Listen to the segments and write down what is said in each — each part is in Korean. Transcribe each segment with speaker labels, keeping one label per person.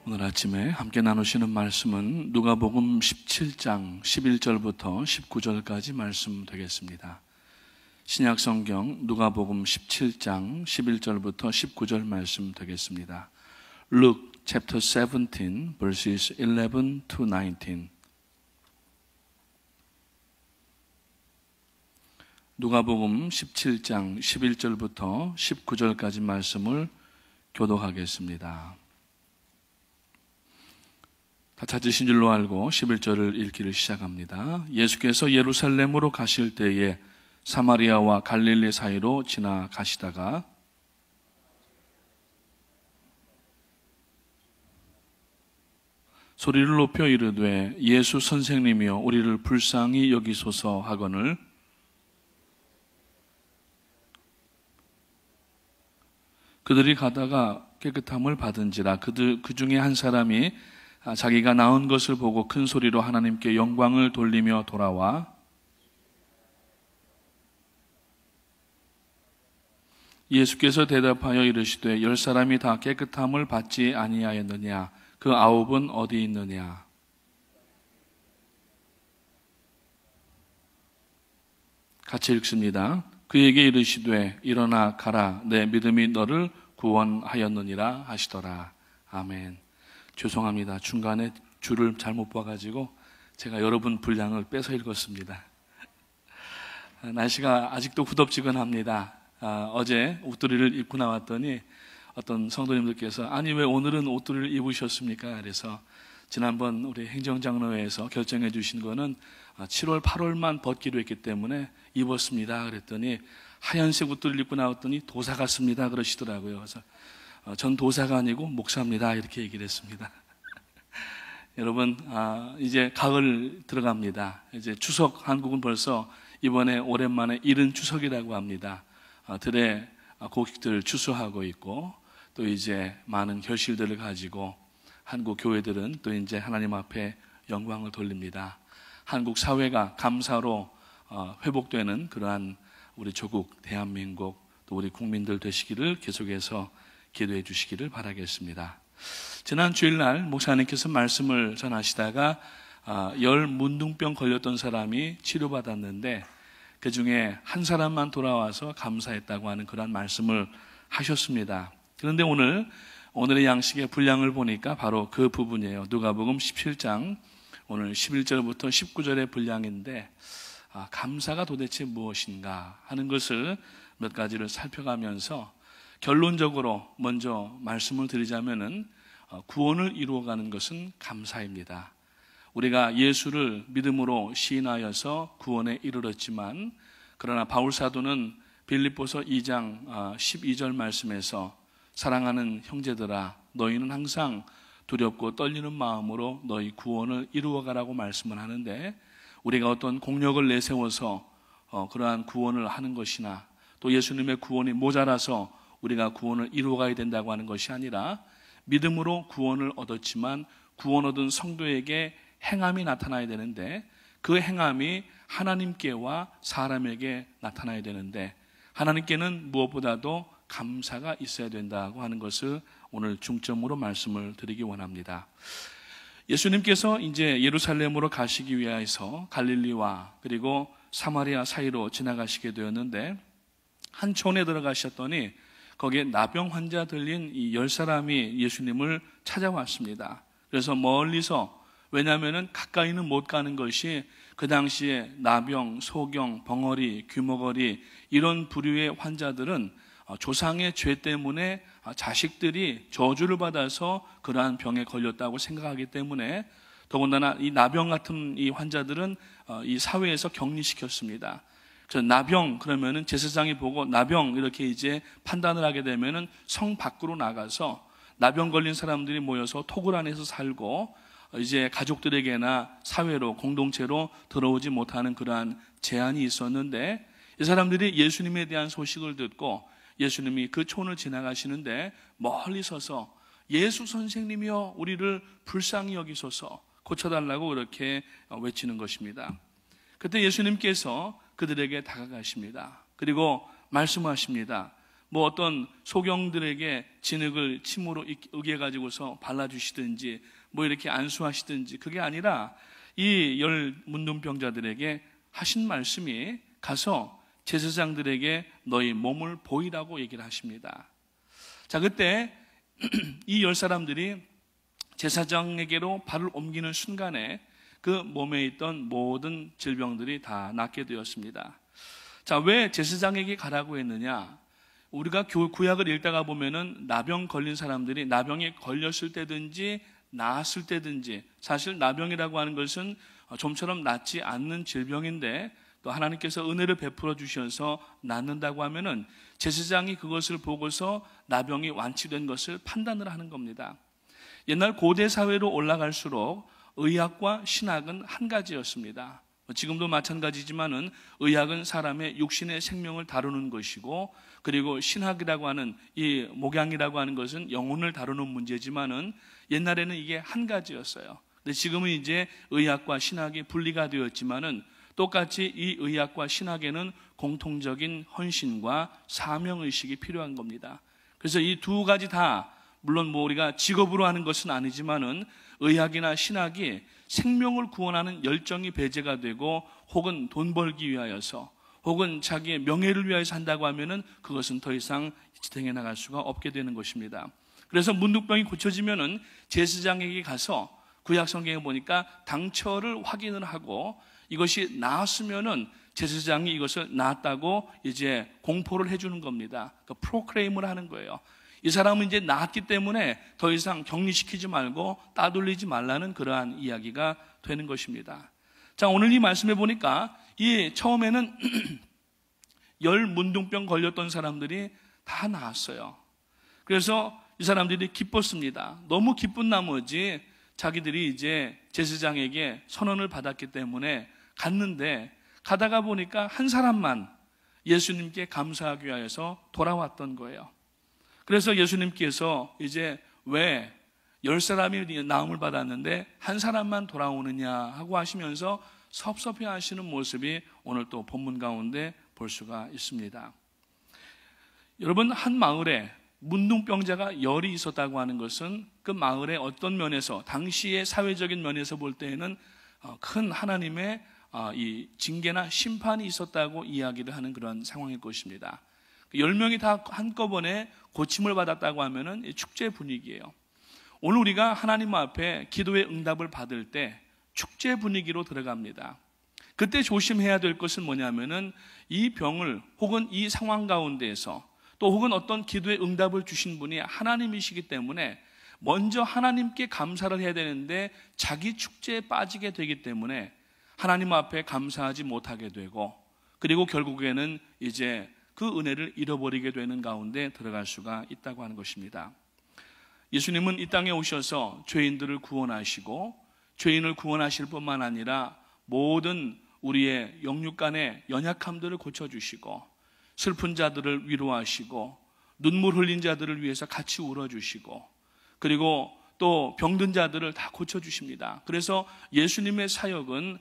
Speaker 1: 오늘 아침에 함께 나누시는 말씀은 누가복음 17장 11절부터 19절까지 말씀 되겠습니다. 신약성경 누가복음 17장 11절부터 19절 말씀 되겠습니다. Luke chapter 17 verses 11 to 19. 누가복음 17장 11절부터 19절까지 말씀을 교독하겠습니다. 다 찾으신 줄로 알고 11절을 읽기를 시작합니다. 예수께서 예루살렘으로 가실 때에 사마리아와 갈릴리 사이로 지나가시다가 소리를 높여 이르되 예수 선생님이여 우리를 불쌍히 여기소서 하거늘 그들이 가다가 깨끗함을 받은지라 그 중에 한 사람이 자기가 나은 것을 보고 큰 소리로 하나님께 영광을 돌리며 돌아와 예수께서 대답하여 이르시되 10사람이 다 깨끗함을 받지 아니하였느냐 그 9은 어디 있느냐. 같이 읽습니다. 그에게 이르시되 일어나 가라 내 믿음이 너를 구원하였느니라 하시더라. 아멘. 죄송합니다. 중간에 줄을 잘못 봐가지고 제가 여러분 분량을 빼서 읽었습니다. 날씨가 아직도 후덥지근합니다. 어제 옷도리를 입고 나왔더니 어떤 성도님들께서 아니 왜 오늘은 옷도리를 입으셨습니까? 그래서 지난번 우리 행정장로회에서 결정해 주신 거는 7월 8월만 벗기로 했기 때문에 입었습니다. 그랬더니 하얀색 옷도리를 입고 나왔더니 도사 같습니다 그러시더라고요. 그래서 전 도사가 아니고 목사입니다 이렇게 얘기를 했습니다. 여러분 이제 가을 들어갑니다. 이제 추석, 한국은 벌써 이번에 오랜만에 이른 추석이라고 합니다. 들에 곡식들 추수하고 있고 또 이제 많은 결실들을 가지고 한국 교회들은 또 이제 하나님 앞에 영광을 돌립니다. 한국 사회가 감사로 회복되는 그러한 우리 조국 대한민국 또 우리 국민들 되시기를 계속해서 기도해 주시기를 바라겠습니다. 지난 주일날 목사님께서 말씀을 전하시다가 열 문둥병 걸렸던 사람이 치료받았는데 그 중에 한 사람만 돌아와서 감사했다고 하는 그런 말씀을 하셨습니다. 그런데 오늘의 양식의 분량을 보니까 바로 그 부분이에요. 누가복음 17장 오늘 11절부터 19절의 분량인데 감사가 도대체 무엇인가 하는 것을 몇 가지를 살펴가면서 결론적으로 먼저 말씀을 드리자면은 구원을 이루어가는 것은 감사입니다. 우리가 예수를 믿음으로 시인하여서 구원에 이르렀지만 그러나 바울사도는 빌립보서 2장 12절 말씀에서 사랑하는 형제들아 너희는 항상 두렵고 떨리는 마음으로 너희 구원을 이루어가라고 말씀을 하는데 우리가 어떤 공력을 내세워서 그러한 구원을 하는 것이나 또 예수님의 구원이 모자라서 우리가 구원을 이루어가야 된다고 하는 것이 아니라 믿음으로 구원을 얻었지만 구원 얻은 성도에게 행함이 나타나야 되는데 그 행함이 하나님께와 사람에게 나타나야 되는데 하나님께는 무엇보다도 감사가 있어야 된다고 하는 것을 오늘 중점으로 말씀을 드리기 원합니다. 예수님께서 이제 예루살렘으로 가시기 위해서 갈릴리와 그리고 사마리아 사이로 지나가시게 되었는데 한 촌에 들어가셨더니 거기에 나병 환자 들린 이 10사람이 예수님을 찾아왔습니다. 그래서 멀리서 왜냐하면 가까이는 못 가는 것이 그 당시에 나병, 소경, 벙어리, 귀머거리 이런 부류의 환자들은 조상의 죄 때문에 자식들이 저주를 받아서 그러한 병에 걸렸다고 생각하기 때문에 더군다나 이 나병 같은 이 환자들은 이 사회에서 격리시켰습니다. 그래서 나병 그러면은 제사장이 보고 나병 이렇게 이제 판단을 하게 되면은 성 밖으로 나가서 나병 걸린 사람들이 모여서 토굴 안에서 살고 이제 가족들에게나 사회로 공동체로 들어오지 못하는 그러한 제한이 있었는데 이 사람들이 예수님에 대한 소식을 듣고 예수님이 그 촌을 지나가시는데 멀리 서서 예수 선생님이여 우리를 불쌍히 여기소서 고쳐달라고 그렇게 외치는 것입니다. 그때 예수님께서 그들에게 다가가십니다. 그리고 말씀하십니다. 뭐 어떤 소경들에게 진흙을 침으로 으게 가지고서 발라주시든지 뭐 이렇게 안수하시든지, 그게 아니라 이 10 문둥병자들에게 하신 말씀이 가서 제사장들에게 너희 몸을 보이라고 얘기를 하십니다. 자, 그때 이 10사람들이 제사장에게로 발을 옮기는 순간에 그 몸에 있던 모든 질병들이 다 낫게 되었습니다. 자, 왜 제사장에게 가라고 했느냐? 우리가 구약을 읽다가 보면은 나병 걸린 사람들이 나병에 걸렸을 때든지 나았을 때든지, 사실 나병이라고 하는 것은 좀처럼 낫지 않는 질병인데 또 하나님께서 은혜를 베풀어 주셔서 낫는다고 하면은 제사장이 그것을 보고서 나병이 완치된 것을 판단을 하는 겁니다. 옛날 고대 사회로 올라갈수록 의학과 신학은 한 가지였습니다. 지금도 마찬가지지만은 의학은 사람의 육신의 생명을 다루는 것이고, 그리고 신학이라고 하는 이 목양이라고 하는 것은 영혼을 다루는 문제지만은 옛날에는 이게 한 가지였어요. 근데 지금은 이제 의학과 신학이 분리가 되었지만은 똑같이 이 의학과 신학에는 공통적인 헌신과 사명의식이 필요한 겁니다. 그래서 이 두 가지 다, 물론 뭐 우리가 직업으로 하는 것은 아니지만은 의학이나 신학이 생명을 구원하는 열정이 배제가 되고, 혹은 돈 벌기 위하여서, 혹은 자기의 명예를 위하여서 한다고 하면은 그것은 더 이상 지탱해 나갈 수가 없게 되는 것입니다. 그래서 문둥병이 고쳐지면은 제사장에게 가서, 구약 성경에 보니까 당처를 확인을 하고 이것이 나았으면은 제사장이 이것을 나았다고 이제 공포를 해주는 겁니다. 그러니까 프로클레임을 하는 거예요. 이 사람은 이제 나았기 때문에 더 이상 격리시키지 말고 따돌리지 말라는 그러한 이야기가 되는 것입니다. 자, 오늘 이 말씀에 보니까 이 처음에는 10 문둥병 걸렸던 사람들이 다 나았어요. 그래서 이 사람들이 기뻤습니다. 너무 기쁜 나머지 자기들이 이제 제사장에게 선언을 받았기 때문에 갔는데, 가다가 보니까 한 사람만 예수님께 감사하기 위해서 돌아왔던 거예요. 그래서 예수님께서 이제 왜 10사람이 나음을 받았는데 한 사람만 돌아오느냐 하고 하시면서 섭섭해 하시는 모습이 오늘 또 본문 가운데 볼 수가 있습니다. 여러분, 한 마을에 문둥병자가 10이 있었다고 하는 것은 그 마을의 어떤 면에서, 당시의 사회적인 면에서 볼 때에는 큰 하나님의 이 징계나 심판이 있었다고 이야기를 하는 그런 상황일 것입니다. 10명이 다 한꺼번에 고침을 받았다고 하면은 축제 분위기예요. 오늘 우리가 하나님 앞에 기도의 응답을 받을 때 축제 분위기로 들어갑니다. 그때 조심해야 될 것은 뭐냐면은 이 병을, 혹은 이 상황 가운데에서, 또 혹은 어떤 기도의 응답을 주신 분이 하나님이시기 때문에 먼저 하나님께 감사를 해야 되는데 자기 축제에 빠지게 되기 때문에 하나님 앞에 감사하지 못하게 되고, 그리고 결국에는 이제 그 은혜를 잃어버리게 되는 가운데 들어갈 수가 있다고 하는 것입니다. 예수님은 이 땅에 오셔서 죄인들을 구원하시고, 죄인을 구원하실 뿐만 아니라 모든 우리의 영육간의 연약함들을 고쳐주시고, 슬픈 자들을 위로하시고, 눈물 흘린 자들을 위해서 같이 울어주시고, 그리고 또 병든 자들을 다 고쳐주십니다. 그래서 예수님의 사역은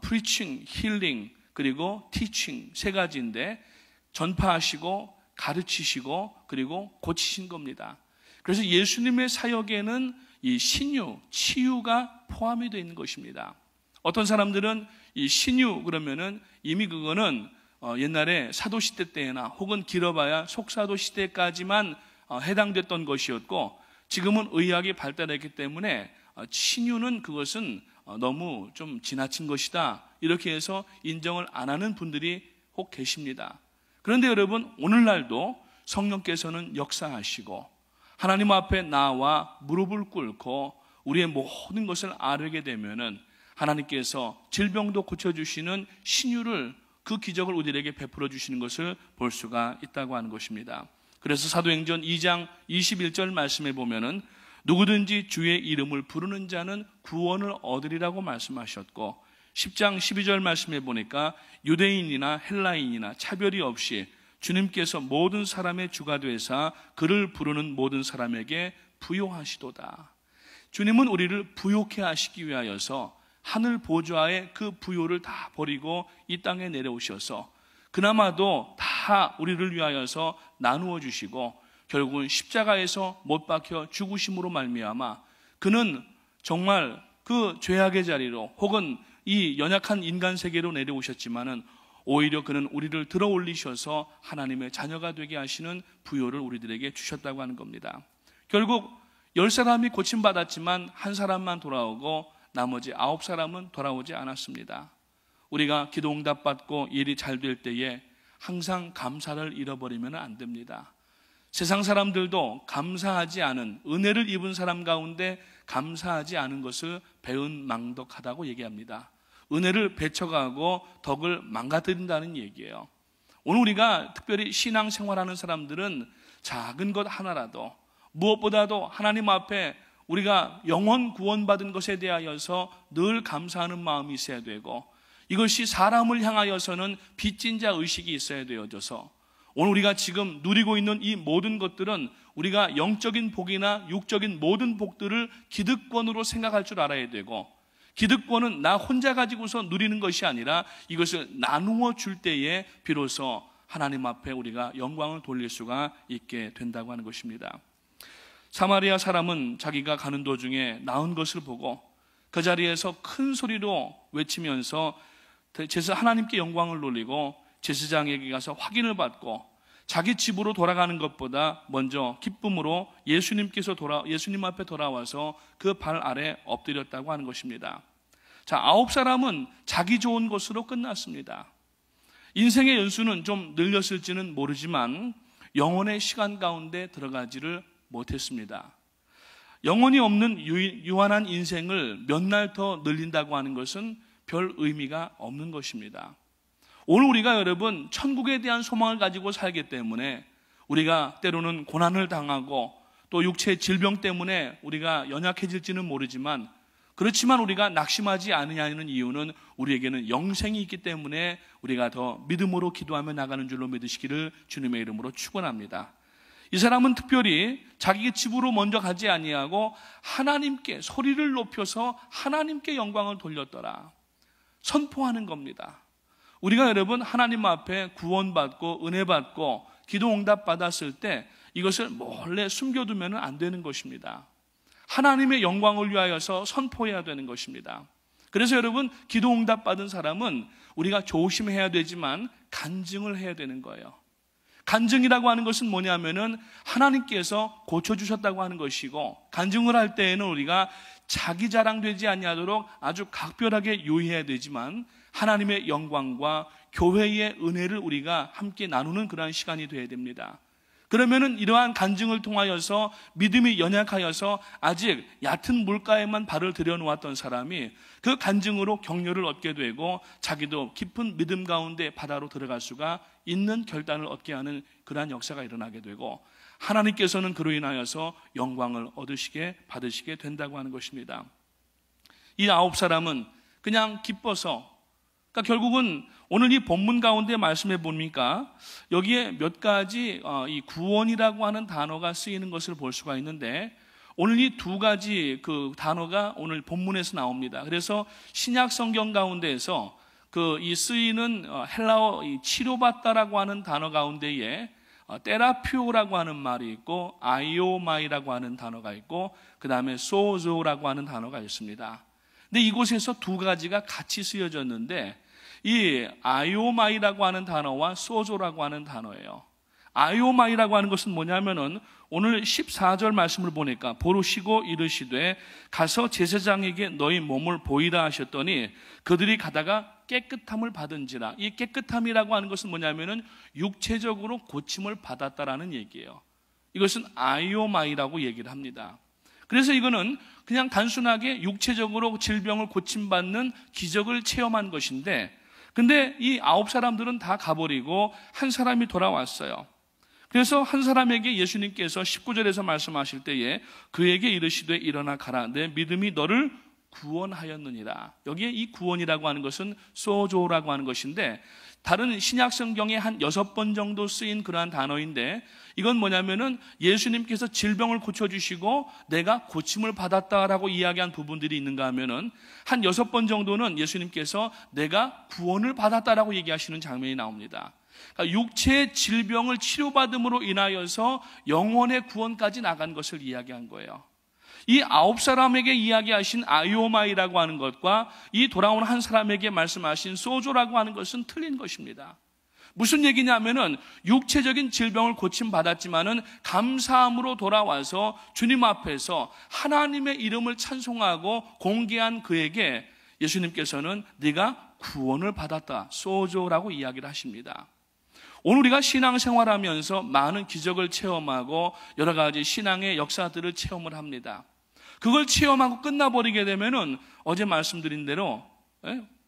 Speaker 1: preaching, healing, 그리고 teaching, 세 가지인데 전파하시고 가르치시고 그리고 고치신 겁니다. 그래서 예수님의 사역에는 이 신유, 치유가 포함이 되어 있는 것입니다. 어떤 사람들은 이 신유 그러면은 이미 그거는 옛날에 사도시대 때나 혹은 길어봐야 속사도 시대까지만 해당됐던 것이었고, 지금은 의학이 발달했기 때문에 신유는 그것은 너무 좀 지나친 것이다, 이렇게 해서 인정을 안 하는 분들이 혹 계십니다. 그런데 여러분, 오늘날도 성령께서는 역사하시고 하나님 앞에 나와 무릎을 꿇고 우리의 모든 것을 아뢰게 되면은 하나님께서 질병도 고쳐주시는 신유를, 그 기적을 우리에게 베풀어 주시는 것을 볼 수가 있다고 하는 것입니다. 그래서 사도행전 2장 21절 말씀에 보면은 누구든지 주의 이름을 부르는 자는 구원을 얻으리라고 말씀하셨고, 10장 12절 말씀에 보니까 유대인이나 헬라인이나 차별이 없이 주님께서 모든 사람의 주가 되사 그를 부르는 모든 사람에게 부요하시도다. 주님은 우리를 부요케 하시기 위하여서 하늘 보좌의 그 부요를 다 버리고 이 땅에 내려오셔서 그나마도 다 우리를 위하여서 나누어 주시고 결국은 십자가에서 못 박혀 죽으심으로 말미암아 그는 정말 그 죄악의 자리로 혹은 이 연약한 인간 세계로 내려오셨지만은 오히려 그는 우리를 들어 올리셔서 하나님의 자녀가 되게 하시는 부요를 우리들에게 주셨다고 하는 겁니다. 결국 10사람이 고침받았지만 한 사람만 돌아오고 나머지 9사람은 돌아오지 않았습니다. 우리가 기도 응답받고 일이 잘 될 때에 항상 감사를 잃어버리면 안 됩니다. 세상 사람들도 감사하지 않은, 은혜를 입은 사람 가운데 감사하지 않은 것을 배은망덕하다고 얘기합니다. 은혜를 배척하고 덕을 망가뜨린다는 얘기예요. 오늘 우리가 특별히 신앙생활하는 사람들은 작은 것 하나라도 무엇보다도 하나님 앞에 우리가 영원 구원받은 것에 대하여서 늘 감사하는 마음이 있어야 되고, 이것이 사람을 향하여서는 빚진 자 의식이 있어야 되어져서 오늘 우리가 지금 누리고 있는 이 모든 것들은 우리가 영적인 복이나 육적인 모든 복들을 기득권으로 생각할 줄 알아야 되고, 기득권은 나 혼자 가지고서 누리는 것이 아니라 이것을 나누어 줄 때에 비로소 하나님 앞에 우리가 영광을 돌릴 수가 있게 된다고 하는 것입니다. 사마리아 사람은 자기가 가는 도중에 나은 것을 보고 그 자리에서 큰 소리로 외치면서 하나님께 영광을 돌리고 제사장에게 가서 확인을 받고 자기 집으로 돌아가는 것보다 먼저 기쁨으로 예수님 앞에 돌아와서 그 발 아래 엎드렸다고 하는 것입니다. 자, 9사람은 자기 좋은 것으로 끝났습니다. 인생의 연수는 좀 늘렸을지는 모르지만 영혼의 시간 가운데 들어가지를 못했습니다. 영혼이 없는 유한한 인생을 몇 날 더 늘린다고 하는 것은 별 의미가 없는 것입니다. 오늘 우리가 여러분 천국에 대한 소망을 가지고 살기 때문에 우리가 때로는 고난을 당하고 또 육체의 질병 때문에 우리가 연약해질지는 모르지만, 그렇지만 우리가 낙심하지 않느냐는 이유는 우리에게는 영생이 있기 때문에 우리가 더 믿음으로 기도하며 나가는 줄로 믿으시기를 주님의 이름으로 축원합니다. 이 사람은 특별히 자기 집으로 먼저 가지 아니하고 하나님께 소리를 높여서 하나님께 영광을 돌렸더라 선포하는 겁니다. 우리가 여러분 하나님 앞에 구원받고 은혜받고 기도 응답 받았을 때 이것을 몰래 숨겨두면 안 되는 것입니다. 하나님의 영광을 위하여서 선포해야 되는 것입니다. 그래서 여러분 기도 응답 받은 사람은 우리가 조심해야 되지만 간증을 해야 되는 거예요. 간증이라고 하는 것은 뭐냐면은 하나님께서 고쳐주셨다고 하는 것이고, 간증을 할 때에는 우리가 자기 자랑되지 아니하도록 아주 각별하게 유의해야 되지만 하나님의 영광과 교회의 은혜를 우리가 함께 나누는 그러한 시간이 되어야 됩니다. 그러면은 이러한 간증을 통하여서 믿음이 연약하여서 아직 얕은 물가에만 발을 들여놓았던 사람이 그 간증으로 격려를 얻게 되고 자기도 깊은 믿음 가운데 바다로 들어갈 수가 있는 결단을 얻게 하는 그러한 역사가 일어나게 되고, 하나님께서는 그로 인하여서 영광을 받으시게 된다고 하는 것입니다. 이 9사람은 그냥 기뻐서, 그러니까 결국은 오늘 이 본문 가운데 말씀해 보니까 여기에 몇 가지 이 구원이라고 하는 단어가 쓰이는 것을 볼 수가 있는데, 오늘 이 두 가지 그 단어가 오늘 본문에서 나옵니다. 그래서 신약 성경 가운데에서 이 쓰이는 헬라어 치료받다라고 하는 단어 가운데에 테라피오라고 하는 말이 있고 아이오마이라고 하는 단어가 있고 그 다음에 소조라고 하는 단어가 있습니다. 근데 이곳에서 두 가지가 같이 쓰여졌는데 이 아이오마이라고 하는 단어와 소조라고 하는 단어예요. 아이오마이라고 하는 것은 뭐냐면은 오늘 14절 말씀을 보니까 보르시고 이르시되 가서 제사장에게 너희 몸을 보이라 하셨더니 그들이 가다가 깨끗함을 받은지라. 이 깨끗함이라고 하는 것은 뭐냐면은 육체적으로 고침을 받았다라는 얘기예요. 이것은 아이오마이라고 얘기를 합니다. 그래서 이거는 그냥 단순하게 육체적으로 질병을 고침받는 기적을 체험한 것인데, 근데 이 9사람들은 다 가버리고 한 사람이 돌아왔어요. 그래서 한 사람에게 예수님께서 19절에서 말씀하실 때에 그에게 이르시되 일어나 가라 내 믿음이 너를 구원하였느니라. 여기에 이 구원이라고 하는 것은 소조라고 하는 것인데 다른 신약 성경에 한 6번 정도 쓰인 그러한 단어인데, 이건 뭐냐면은 예수님께서 질병을 고쳐주시고 내가 고침을 받았다라고 이야기한 부분들이 있는가 하면은 한 6번 정도는 예수님께서 내가 구원을 받았다라고 얘기하시는 장면이 나옵니다. 그러니까 육체의 질병을 치료받음으로 인하여서 영혼의 구원까지 나간 것을 이야기한 거예요. 이 9사람에게 이야기하신 아이오마이라고 하는 것과 이 돌아온 한 사람에게 말씀하신 소조라고 하는 것은 틀린 것입니다. 무슨 얘기냐면은 육체적인 질병을 고침받았지만은 감사함으로 돌아와서 주님 앞에서 하나님의 이름을 찬송하고 공개한 그에게 예수님께서는 네가 구원을 받았다, 소조라고 이야기를 하십니다. 오늘 우리가 신앙생활하면서 많은 기적을 체험하고 여러 가지 신앙의 역사들을 체험을 합니다. 그걸 체험하고 끝나버리게 되면은 어제 말씀드린 대로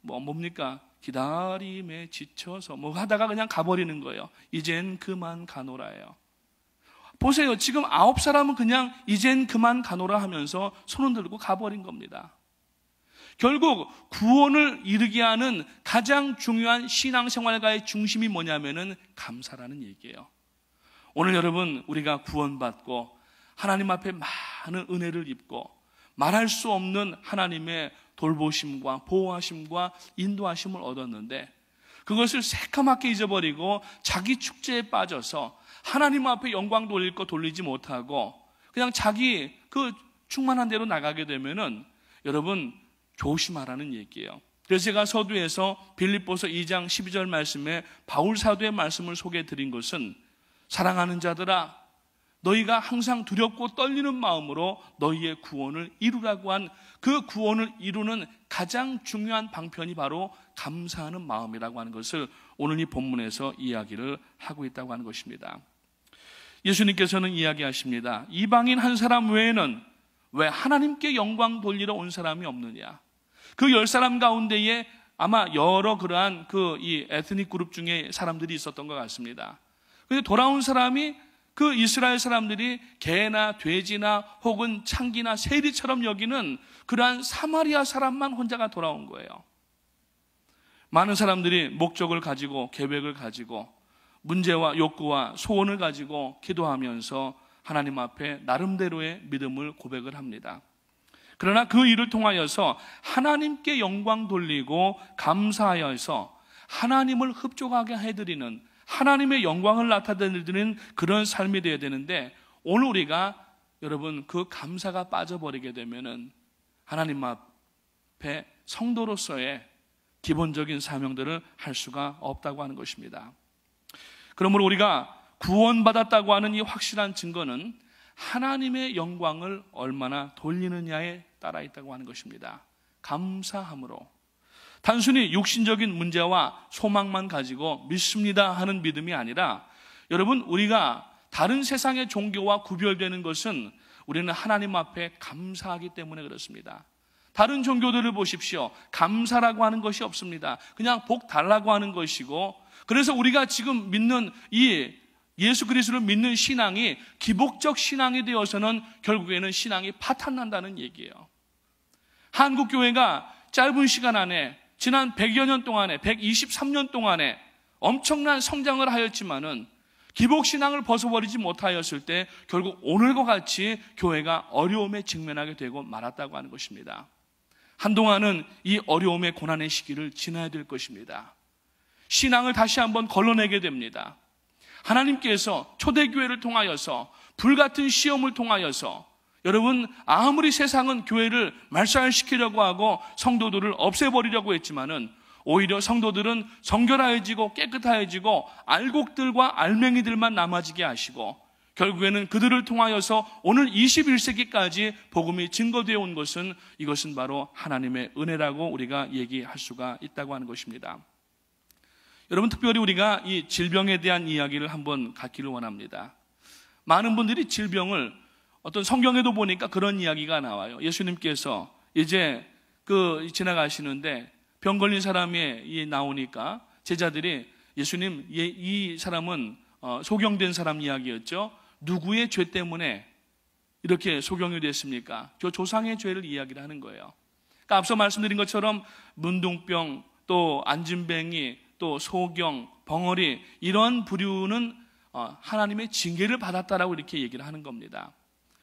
Speaker 1: 뭡니까? 기다림에 지쳐서 하다가 그냥 가버리는 거예요. 이젠 그만 가노라예요. 보세요. 지금 9사람은 그냥 이젠 그만 가노라 하면서 손을 들고 가버린 겁니다. 결국 구원을 이루게 하는 가장 중요한 신앙생활가의 중심이 뭐냐면은 감사라는 얘기예요. 오늘 여러분, 우리가 구원받고 하나님 앞에 많은 은혜를 입고 말할 수 없는 하나님의 돌보심과 보호하심과 인도하심을 얻었는데 그것을 새까맣게 잊어버리고 자기 축제에 빠져서 하나님 앞에 영광 돌릴 거 돌리지 못하고 그냥 자기 그 충만한 대로 나가게 되면은 여러분 조심하라는 얘기예요. 그래서 제가 서두에서 빌립보서 2장 12절 말씀에 바울 사도의 말씀을 소개해 드린 것은 사랑하는 자들아 너희가 항상 두렵고 떨리는 마음으로 너희의 구원을 이루라고 한 그 구원을 이루는 가장 중요한 방편이 바로 감사하는 마음이라고 하는 것을 오늘 이 본문에서 이야기를 하고 있다고 하는 것입니다. 예수님께서는 이야기하십니다. 이방인 한 사람 외에는 왜 하나님께 영광 돌리러 온 사람이 없느냐? 그 10사람 가운데에 아마 여러 그러한 이 에트닉 그룹 중에 사람들이 있었던 것 같습니다. 그런데 돌아온 사람이 그 이스라엘 사람들이 개나 돼지나 혹은 창기나 세리처럼 여기는 그러한 사마리아 사람만 혼자가 돌아온 거예요. 많은 사람들이 목적을 가지고 계획을 가지고 문제와 욕구와 소원을 가지고 기도하면서 하나님 앞에 나름대로의 믿음을 고백을 합니다. 그러나 그 일을 통하여서 하나님께 영광 돌리고 감사하여서 하나님을 흡족하게 해드리는 하나님의 영광을 나타내는 그런 삶이 되어야 되는데 오늘 우리가 여러분 그 감사가 빠져버리게 되면은 하나님 앞에 성도로서의 기본적인 사명들을 할 수가 없다고 하는 것입니다. 그러므로 우리가 구원받았다고 하는 이 확실한 증거는 하나님의 영광을 얼마나 돌리느냐에 따라 있다고 하는 것입니다. 감사함으로 단순히 육신적인 문제와 소망만 가지고 믿습니다 하는 믿음이 아니라 여러분 우리가 다른 세상의 종교와 구별되는 것은 우리는 하나님 앞에 감사하기 때문에 그렇습니다. 다른 종교들을 보십시오. 감사라고 하는 것이 없습니다. 그냥 복 달라고 하는 것이고 그래서 우리가 지금 믿는 이 예수 그리스도를 믿는 신앙이 기복적 신앙이 되어서는 결국에는 신앙이 파탄난다는 얘기예요. 한국 교회가 짧은 시간 안에 지난 100여 년 동안에 123년 동안에 엄청난 성장을 하였지만은 기복신앙을 벗어버리지 못하였을 때 결국 오늘과 같이 교회가 어려움에 직면하게 되고 말았다고 하는 것입니다. 한동안은 이 어려움의 고난의 시기를 지나야 될 것입니다. 신앙을 다시 한번 걸러내게 됩니다. 하나님께서 초대교회를 통하여서 불같은 시험을 통하여서 여러분 아무리 세상은 교회를 말살시키려고 하고 성도들을 없애버리려고 했지만은 오히려 성도들은 정결하여지고 깨끗하여지고 알곡들과 알맹이들만 남아지게 하시고 결국에는 그들을 통하여서 오늘 21세기까지 복음이 증거되어 온 것은 이것은 바로 하나님의 은혜라고 우리가 얘기할 수가 있다고 하는 것입니다. 여러분 특별히 우리가 이 질병에 대한 이야기를 한번 갖기를 원합니다. 많은 분들이 질병을 어떤 성경에도 보니까 그런 이야기가 나와요. 예수님께서 이제 지나가시는데 병 걸린 사람이 나오니까 제자들이 예수님 이 사람은 소경된 사람 이야기였죠. 누구의 죄 때문에 이렇게 소경이 됐습니까? 저 조상의 죄를 이야기를 하는 거예요. 그러니까 앞서 말씀드린 것처럼 문둥병 또 안진뱅이 또 소경, 벙어리 이런 부류는 하나님의 징계를 받았다라고 이렇게 얘기를 하는 겁니다.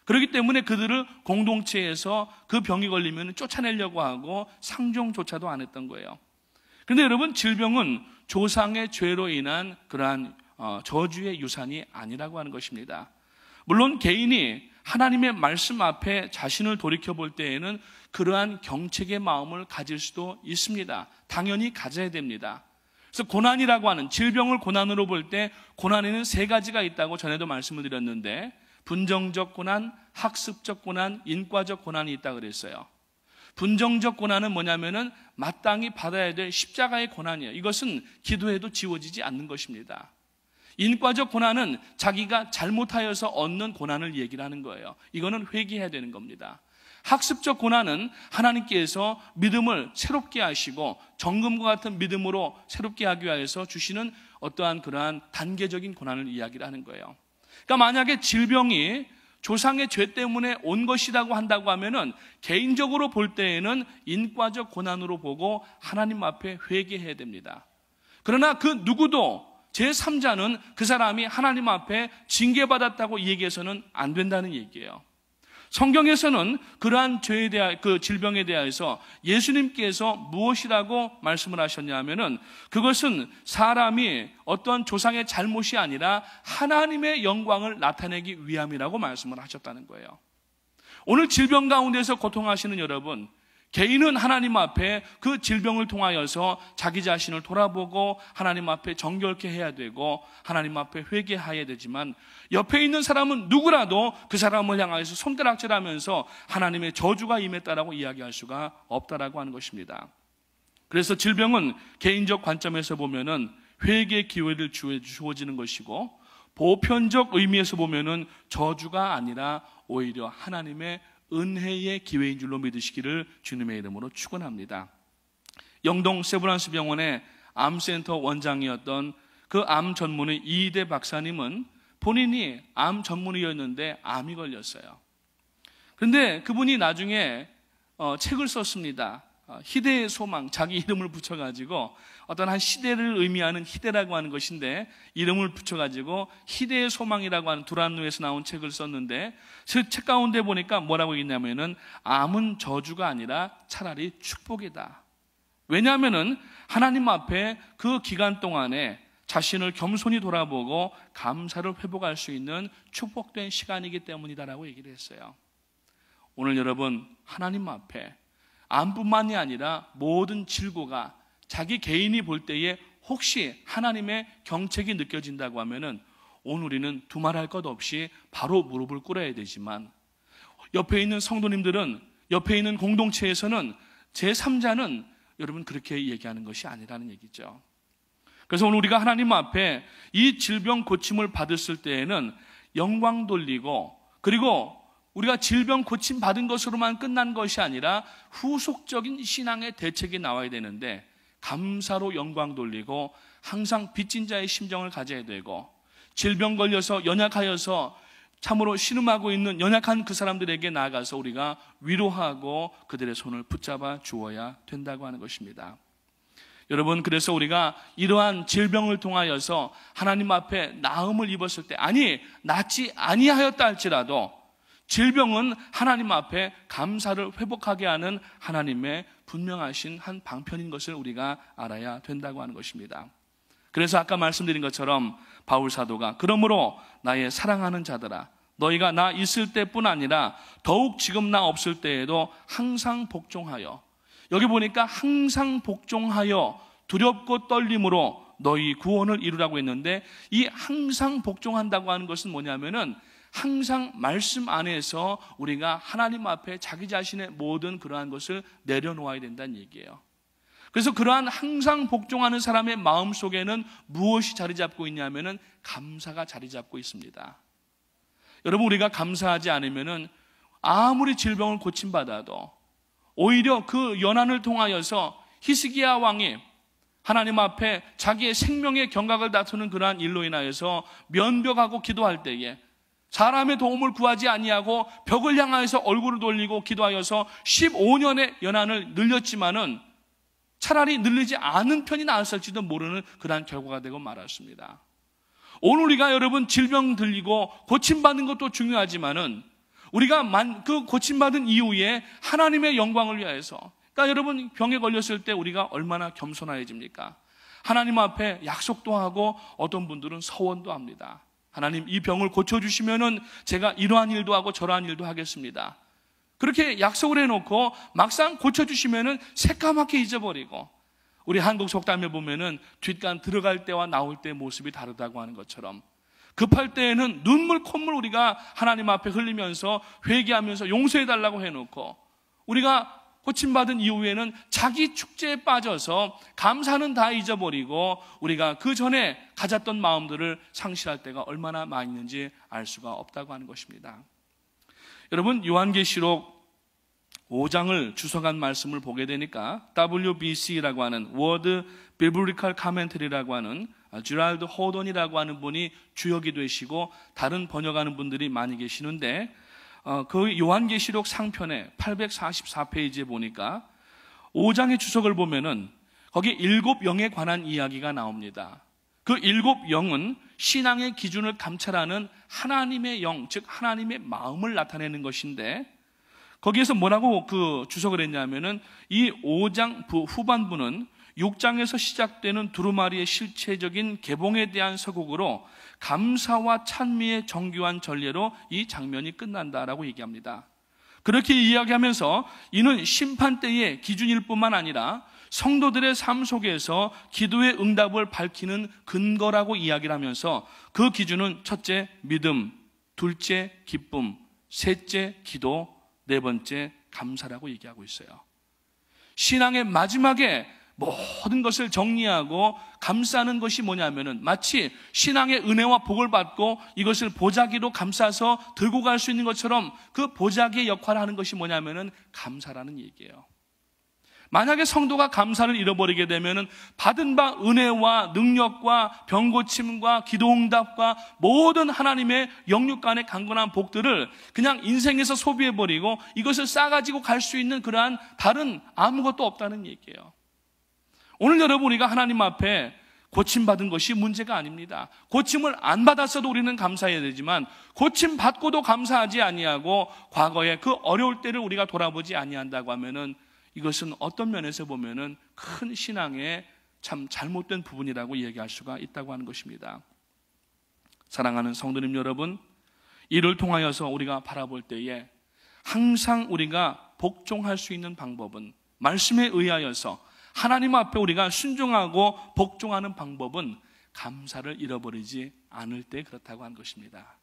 Speaker 1: 그렇기 때문에 그들을 공동체에서 그 병이 걸리면 쫓아내려고 하고 상종조차도 안 했던 거예요. 그런데 여러분 질병은 조상의 죄로 인한 그러한 저주의 유산이 아니라고 하는 것입니다. 물론 개인이 하나님의 말씀 앞에 자신을 돌이켜볼 때에는 그러한 경책의 마음을 가질 수도 있습니다. 당연히 가져야 됩니다. 그래서 고난이라고 하는, 질병을 고난으로 볼 때 고난에는 세 가지가 있다고 전에도 말씀을 드렸는데, 분정적 고난, 학습적 고난, 인과적 고난이 있다고 그랬어요. 분정적 고난은 뭐냐면은 마땅히 받아야 될 십자가의 고난이에요. 이것은 기도해도 지워지지 않는 것입니다. 인과적 고난은 자기가 잘못하여서 얻는 고난을 얘기를 하는 거예요. 이거는 회개해야 되는 겁니다. 학습적 고난은 하나님께서 믿음을 새롭게 하시고 정금과 같은 믿음으로 새롭게 하기 위해서 주시는 어떠한 그러한 단계적인 고난을 이야기를 하는 거예요. 그러니까 만약에 질병이 조상의 죄 때문에 온 것이라고 한다고 하면은 개인적으로 볼 때에는 인과적 고난으로 보고 하나님 앞에 회개해야 됩니다. 그러나 그 누구도 제3자는 그 사람이 하나님 앞에 징계받았다고 얘기해서는 안 된다는 얘기예요. 성경에서는 그러한 죄에 대하, 그 질병에 대해서 예수님께서 무엇이라고 말씀을 하셨냐면은 그것은 사람이 어떤 조상의 잘못이 아니라 하나님의 영광을 나타내기 위함이라고 말씀을 하셨다는 거예요. 오늘 질병 가운데서 고통하시는 여러분, 개인은 하나님 앞에 그 질병을 통하여서 자기 자신을 돌아보고 하나님 앞에 정결케 해야 되고 하나님 앞에 회개해야 되지만, 옆에 있는 사람은 누구라도 그 사람을 향해서 손가락질하면서 하나님의 저주가 임했다라고 이야기할 수가 없다라고 하는 것입니다. 그래서 질병은 개인적 관점에서 보면은 회개 기회를 주어지는 것이고, 보편적 의미에서 보면은 저주가 아니라 오히려 하나님의 은혜의 기회인 줄로 믿으시기를 주님의 이름으로 축원합니다. 영동 세브란스 병원의 암센터 원장이었던 그 암 전문의 이희대 박사님은 본인이 암 전문의였는데 암이 걸렸어요. 그런데 그분이 나중에 책을 썼습니다. 희대의 소망, 자기 이름을 붙여가지고 어떤 한 시대를 의미하는 희대라고 하는 것인데 이름을 붙여가지고 희대의 소망이라고 하는 두란노에서 나온 책을 썼는데, 그 책 가운데 보니까 뭐라고 있냐면은 암은 저주가 아니라 차라리 축복이다. 왜냐하면은 하나님 앞에 그 기간 동안에 자신을 겸손히 돌아보고 감사를 회복할 수 있는 축복된 시간이기 때문이다라고 얘기를 했어요. 오늘 여러분, 하나님 앞에 암뿐만이 아니라 모든 질고가 자기 개인이 볼 때에 혹시 하나님의 경책이 느껴진다고 하면은 오늘 우리는 두말할 것 없이 바로 무릎을 꿇어야 되지만, 옆에 있는 성도님들은, 옆에 있는 공동체에서는 제3자는 여러분 그렇게 얘기하는 것이 아니라는 얘기죠. 그래서 오늘 우리가 하나님 앞에 이 질병 고침을 받았을 때에는 영광 돌리고, 그리고 우리가 질병 고침 받은 것으로만 끝난 것이 아니라 후속적인 신앙의 대책이 나와야 되는데, 감사로 영광 돌리고 항상 빚진 자의 심정을 가져야 되고, 질병 걸려서 연약하여서 참으로 신음하고 있는 연약한 그 사람들에게 나아가서 우리가 위로하고 그들의 손을 붙잡아 주어야 된다고 하는 것입니다. 여러분, 그래서 우리가 이러한 질병을 통하여서 하나님 앞에 나음을 입었을 때, 아니 낫지 아니하였다 할지라도 질병은 하나님 앞에 감사를 회복하게 하는 하나님의 분명하신 한 방편인 것을 우리가 알아야 된다고 하는 것입니다. 그래서 아까 말씀드린 것처럼 바울 사도가 그러므로 나의 사랑하는 자들아, 너희가 나 있을 때뿐 아니라 더욱 지금 나 없을 때에도 항상 복종하여, 여기 보니까 항상 복종하여 두렵고 떨림으로 너희 구원을 이루라고 했는데, 이 항상 복종한다고 하는 것은 뭐냐면은 항상 말씀 안에서 우리가 하나님 앞에 자기 자신의 모든 그러한 것을 내려놓아야 된다는 얘기예요. 그래서 그러한 항상 복종하는 사람의 마음 속에는 무엇이 자리 잡고 있냐면은 감사가 자리 잡고 있습니다. 여러분, 우리가 감사하지 않으면은 아무리 질병을 고침받아도 오히려 그 연한을 통하여서 히스기야 왕이 하나님 앞에 자기의 생명의 경각을 다투는 그러한 일로 인하여서 면벽하고 기도할 때에 사람의 도움을 구하지 아니하고 벽을 향하여서 얼굴을 돌리고 기도하여서 15년의 연한을 늘렸지만은 차라리 늘리지 않은 편이 나았을지도 모르는 그러한 결과가 되고 말았습니다. 오늘 우리가 여러분 질병 들리고 고침받는 것도 중요하지만은 우리가 그 고침받은 이후에 하나님의 영광을 위하여서, 그러니까 여러분 병에 걸렸을 때 우리가 얼마나 겸손해집니까? 하나님 앞에 약속도 하고 어떤 분들은 서원도 합니다. 하나님, 이 병을 고쳐주시면은 제가 이러한 일도 하고 저러한 일도 하겠습니다. 그렇게 약속을 해놓고 막상 고쳐주시면은 새까맣게 잊어버리고, 우리 한국 속담에 보면은 뒷간 들어갈 때와 나올 때 모습이 다르다고 하는 것처럼 급할 때에는 눈물 콧물 우리가 하나님 앞에 흘리면서 회개하면서 용서해달라고 해놓고, 우리가 고침받은 이후에는 자기 축제에 빠져서 감사는 다 잊어버리고 우리가 그 전에 가졌던 마음들을 상실할 때가 얼마나 많이 있는지 알 수가 없다고 하는 것입니다. 여러분, 요한계시록 5장을 주석한 말씀을 보게 되니까 WBC라고 하는 Word Biblical Commentary라고 하는 주랄드 호돈이라고 하는 분이 주역이 되시고 다른 번역하는 분들이 많이 계시는데, 그 요한계시록 상편에 844페이지에 보니까 5장의 주석을 보면은 거기 7영에 관한 이야기가 나옵니다. 그 7영은 신앙의 기준을 감찰하는 하나님의 영, 즉 하나님의 마음을 나타내는 것인데, 거기에서 뭐라고 그 주석을 했냐면은 이 5장 후반부는 6장에서 시작되는 두루마리의 실체적인 개봉에 대한 서곡으로 감사와 찬미의 정교한 전례로 이 장면이 끝난다라고 얘기합니다. 그렇게 이야기하면서 이는 심판 때의 기준일 뿐만 아니라 성도들의 삶 속에서 기도의 응답을 밝히는 근거라고 이야기를 하면서 그 기준은 첫째 믿음, 둘째 기쁨, 셋째 기도, 네 번째 감사라고 얘기하고 있어요. 신앙의 마지막에 모든 것을 정리하고 감싸는 것이 뭐냐면은 마치 신앙의 은혜와 복을 받고 이것을 보자기로 감싸서 들고 갈 수 있는 것처럼 그 보자기의 역할을 하는 것이 뭐냐면은 감사라는 얘기예요. 만약에 성도가 감사를 잃어버리게 되면은 받은 바 은혜와 능력과 병고침과 기도응답과 모든 하나님의 영육간의 강건한 복들을 그냥 인생에서 소비해버리고 이것을 싸가지고 갈 수 있는 그러한 다른 아무것도 없다는 얘기예요. 오늘 여러분, 우리가 하나님 앞에 고침받은 것이 문제가 아닙니다. 고침을 안 받았어도 우리는 감사해야 되지만 고침 받고도 감사하지 아니하고 과거에 그 어려울 때를 우리가 돌아보지 아니한다고 하면은 이것은 어떤 면에서 보면은 큰 신앙의 참 잘못된 부분이라고 얘기할 수가 있다고 하는 것입니다. 사랑하는 성도님 여러분, 이를 통하여서 우리가 바라볼 때에 항상 우리가 복종할 수 있는 방법은, 말씀에 의하여서 하나님 앞에 우리가 순종하고 복종하는 방법은 감사를 잃어버리지 않을 때 그렇다고 하는 것입니다.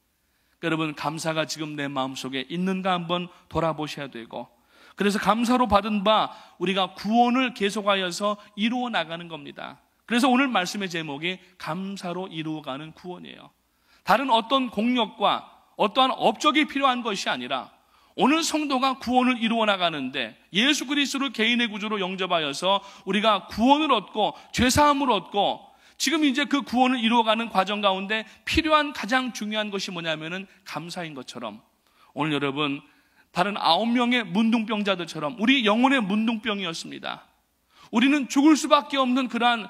Speaker 1: 여러분, 감사가 지금 내 마음속에 있는가 한번 돌아보셔야 되고, 그래서 감사로 받은 바 우리가 구원을 계속하여서 이루어 나가는 겁니다. 그래서 오늘 말씀의 제목이 감사로 이루어가는 구원이에요. 다른 어떤 공력과 어떠한 업적이 필요한 것이 아니라 오늘 성도가 구원을 이루어 나가는데 예수 그리스도를 개인의 구주로 영접하여서 우리가 구원을 얻고 죄사함을 얻고 지금 이제 그 구원을 이루어가는 과정 가운데 필요한 가장 중요한 것이 뭐냐면은 감사인 것처럼, 오늘 여러분 다른 9명의 문둥병자들처럼 우리 영혼의 문둥병이었습니다. 우리는 죽을 수밖에 없는 그러한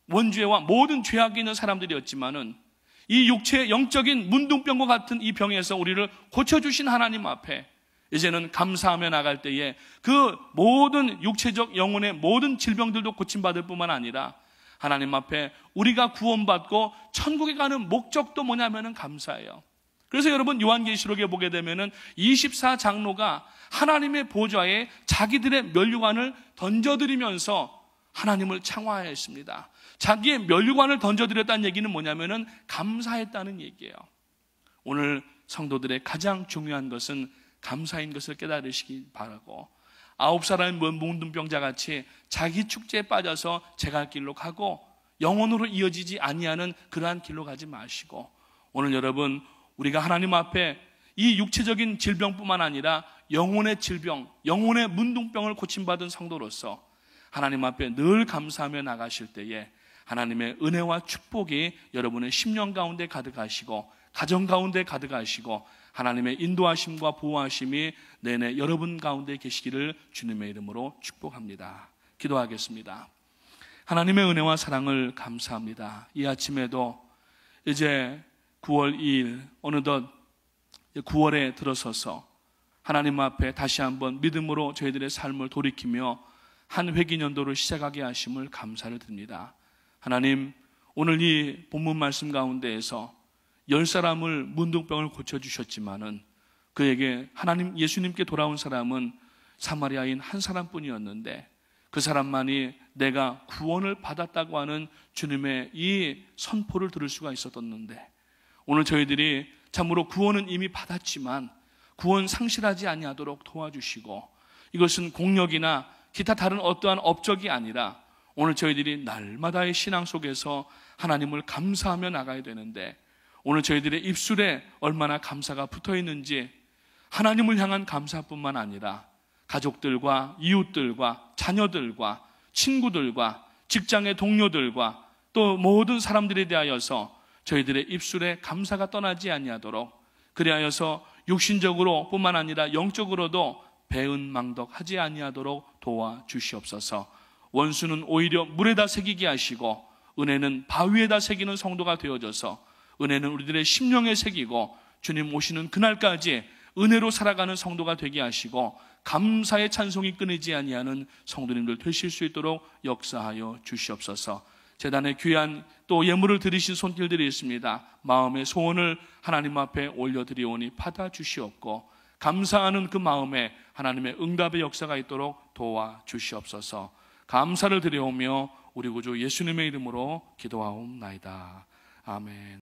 Speaker 1: 원죄와 모든 죄악이 있는 사람들이었지만은 이 육체의 영적인 문둥병과 같은 이 병에서 우리를 고쳐주신 하나님 앞에 이제는 감사하며 나갈 때에 그 모든 육체적 영혼의 모든 질병들도 고침받을 뿐만 아니라 하나님 앞에 우리가 구원받고 천국에 가는 목적도 뭐냐면은 감사예요. 그래서 여러분, 요한계시록에 보게 되면은 24장로가 하나님의 보좌에 자기들의 면류관을 던져드리면서 하나님을 창화했습니다. 자기의 면류관을 던져드렸다는 얘기는 뭐냐면은 감사했다는 얘기예요. 오늘 성도들의 가장 중요한 것은 감사인 것을 깨달으시기 바라고, 9사람의 문둥병자 같이 자기 축제에 빠져서 제갈 길로 가고 영원으로 이어지지 아니하는 그러한 길로 가지 마시고, 오늘 여러분, 우리가 하나님 앞에 이 육체적인 질병뿐만 아니라 영혼의 질병, 영혼의 문둥병을 고침받은 성도로서 하나님 앞에 늘 감사하며 나가실 때에 하나님의 은혜와 축복이 여러분의 심령 가운데 가득하시고 가정 가운데 가득하시고 하나님의 인도하심과 보호하심이 내내 여러분 가운데 계시기를 주님의 이름으로 축복합니다. 기도하겠습니다. 하나님의 은혜와 사랑을 감사합니다. 이 아침에도 이제 9월 2일 어느덧 9월에 들어서서 하나님 앞에 다시 한번 믿음으로 저희들의 삶을 돌이키며 한 회기년도를 시작하게 하심을 감사를 드립니다. 하나님, 오늘 이 본문 말씀 가운데에서 10사람을 문둥병을 고쳐주셨지만은 그에게 하나님 예수님께 돌아온 사람은 사마리아인 한 사람뿐이었는데 그 사람만이 내가 구원을 받았다고 하는 주님의 이 선포를 들을 수가 있었었는데, 오늘 저희들이 참으로 구원은 이미 받았지만 구원 상실하지 아니하도록 도와주시고, 이것은 공력이나 기타 다른 어떠한 업적이 아니라 오늘 저희들이 날마다의 신앙 속에서 하나님을 감사하며 나가야 되는데, 오늘 저희들의 입술에 얼마나 감사가 붙어 있는지, 하나님을 향한 감사뿐만 아니라 가족들과 이웃들과 자녀들과 친구들과 직장의 동료들과 또 모든 사람들에 대하여서 저희들의 입술에 감사가 떠나지 아니하도록, 그리하여서 육신적으로 뿐만 아니라 영적으로도 배은망덕하지 아니하도록 도와주시옵소서. 원수는 오히려 물에다 새기게 하시고 은혜는 바위에다 새기는 성도가 되어져서 은혜는 우리들의 심령에 새기고 주님 오시는 그날까지 은혜로 살아가는 성도가 되게 하시고 감사의 찬송이 끊이지 아니하는 성도님들 되실 수 있도록 역사하여 주시옵소서. 제단에 귀한 또 예물을 드리신 손길들이 있습니다. 마음의 소원을 하나님 앞에 올려드리오니 받아주시옵고 감사하는 그 마음에 하나님의 응답의 역사가 있도록 도와주시옵소서. 감사를 드려오며 우리 구주 예수님의 이름으로 기도하옵나이다. 아멘.